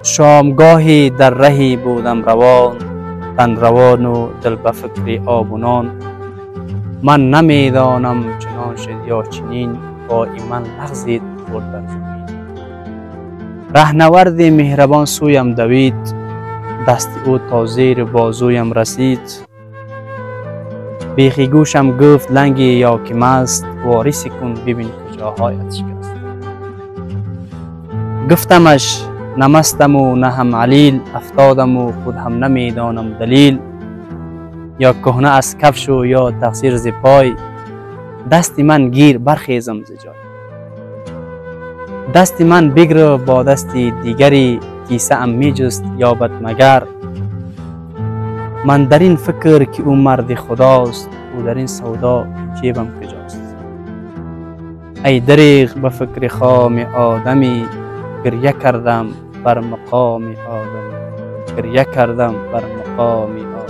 شامگاهی در رهی بودم روان، تن روان و دل به فکر آب و نان. من نمیدانم چنان شد یا چنین، پای من لغزید خورد در زمین. رهنورد مهربان سویم دوید، دست او تا زیر بازویم رسید. بیخی گوشم گفت لنگی یا که مست، وارسی کن ببین کجاهایت شکست. گفتمش نه مستم و نه هم علیل، افتادم و خود هم نمیدانم دلیل. یا کهنه از کفش و یا تقصیر ز پای، دست من گیر برخیزم ز جای. دست من بگیر با دست دیگری، کیسه ام می جست یابد مگر. من در این فکر که او مرد خداست، او در این سودا جیبم کجاست. ای دریغ به فکر خام آدمی، گریه کردم بر مقام آدمی، گریه کردم بر مقام آدمی.